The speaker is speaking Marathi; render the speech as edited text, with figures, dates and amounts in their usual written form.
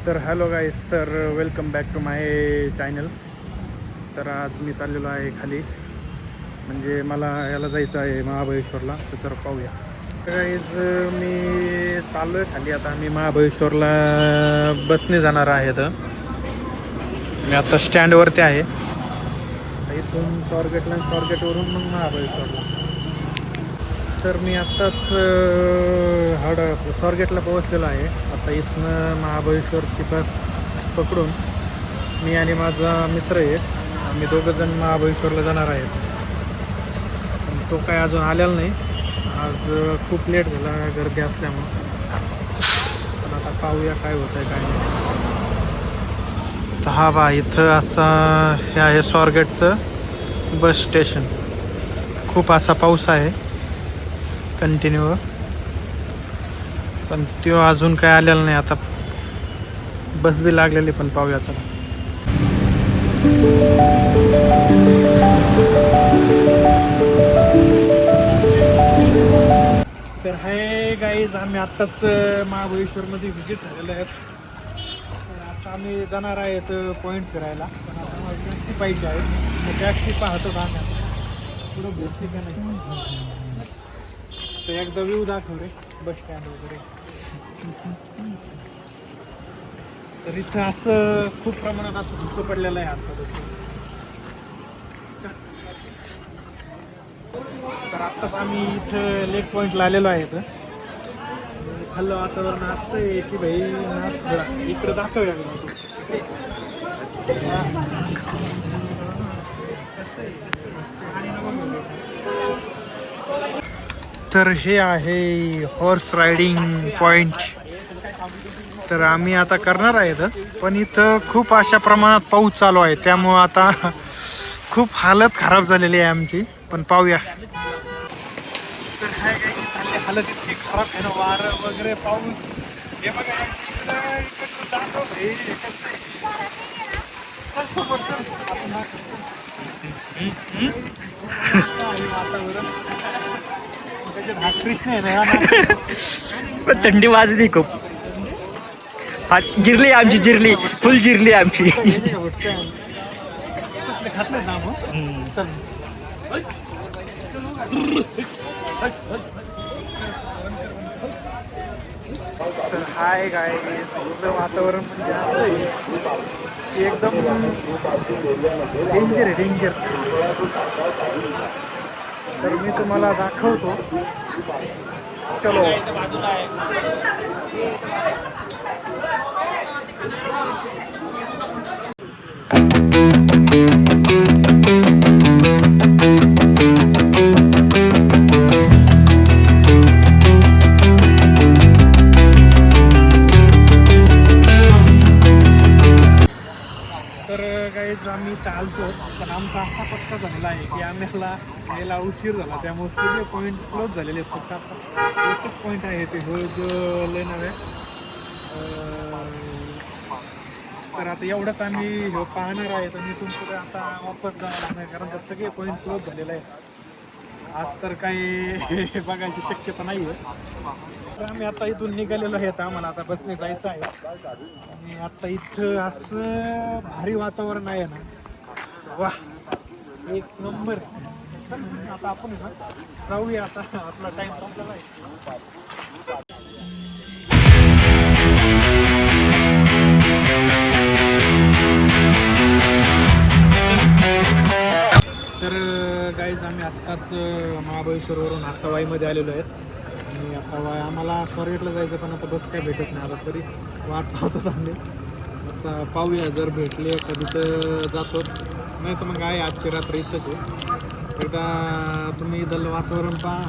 तर हॅलो गाईस, तर welcome back to my channel. तर आज मी चाललेलो आहे खाली, म्हणजे मला याला जायचं आहे महाबळेश्वरला. तर पाहूया गाईज, मी चाललो आहे खाली. आता मी महाबळेश्वरला बसने जाणार आहे. तर मी आता स्टँडवरती आहे. इथून स्वारगेटला, स्वारगेटवरून मग महाबळेश्वरला. तर मी आत्ताच स्वारगेटला पोहोचलेलो आहे. आता इथनं महाबळेश्वरची बस पकडून मी आणि माझा मित्र आहे, आम्ही दोघंजण महाबळेश्वरला जाणार आहेत. पण तो काय अजून आलेला नाही. आज खूप लेट झाला गर्दी असल्यामुळं. पण आता पाहूया काय होतं आहे काय नाही. तर हा बा, इथं असं हे आहे स्वारगेटचं बस स्टेशन. खूप असा पाऊस आहे कंटिन्यू, पण तो अजून काय आलेला नाही. आता बस बी लागलेली, पण पाहूया चला. तर हाय गाईज, आम्ही आत्ताच महाबळेश्वरमध्ये व्हिजिट झालेलो आहेत. तर आता आम्ही जाणार आहेत पॉईंट फिरायला. पण आता मला टॅक्सी पाहिजे आहे. तर टॅक्सी पाहतो का आम्ही पुढं भेटते का नाही. तर एकदा व्ह्यू दाखव रे बस स्टँड वगैरे. तर इथं असं खूप प्रमाणात असं धुकं पडलेलं आहे आता. तर आत्ताच आम्ही इथं लेक पॉईंटला आलेलो आहे. तर खाल्लं वातावरण असं आहे की भाई इकडं दाखवूया. तर हे आहे हॉर्स रायडिंग पॉईंट. तर आम्ही आता करणार आहे. पण इथं खूप अशा प्रमाणात पाऊस चालू आहे, त्यामुळं आता खूप हालत खराब झालेली आहे आमची. पण पाहूया. तर काय काय हालत इतकी खराब आहे ना, वारं वगैरे, पाऊस. हे बघा इकडं दाखव भाई कसं आहे. चल समोर चल, आपण वातावरण त्याच्यात हा कृष्ण आहे ना. पण थंडी वाजली खूप. हा जिरली आमची, जिरली फुल जिरली आमची. खातलं ना मग. चल तर हाय गाय, इथलं वातावरण म्हणजे असं आहे की एकदम डेंजर आहे, डेंजर. तर मी तुम्हाला दाखवतो. चलो. तर गाईज, आम्ही इथं आलतो, पण आमचा असा पत्का झालेला आहे की आम्हाला यायला उशीर झाला. त्यामुळे सगळे पॉईंट क्लोज झालेले आहेत. फक्त आता एकच पॉईंट आहे ते जो लय नव्हे. तर आता एवढंच आम्ही हे पाहणार आहे. आणि इथून पुढे आता वापस जावं लागणार, कारण तर सगळे पॉईंट क्लोज झालेले आहेत. आज तर काही बघायची शक्यता नाही आहे. तर आम्ही आता इथून निघालेलो आहेत. आम्हाला आता बसने जायचं आहे. आणि आता इथं असं भारी वातावरण आहे ना, वा, एक नंबर. आता आपण जाऊया. आता आपला टाइम संपलेला आहे. तर गाईज, आम्ही आत्ताच महाबळेश्वरवरून आता वाईमध्ये आलेलो आहेत. आणि आता आम्हाला स्वारगेटला जायचं, पण आता बस काय भेटत नाही. आता तरी वाट पाहतो आम्ही. आता पाहूया, जर भेटले कधी तर जातो, नाही तर मग आहे आजची रात्र इथंच आहे. एकदा तुम्ही इथलं वातावरण पहा.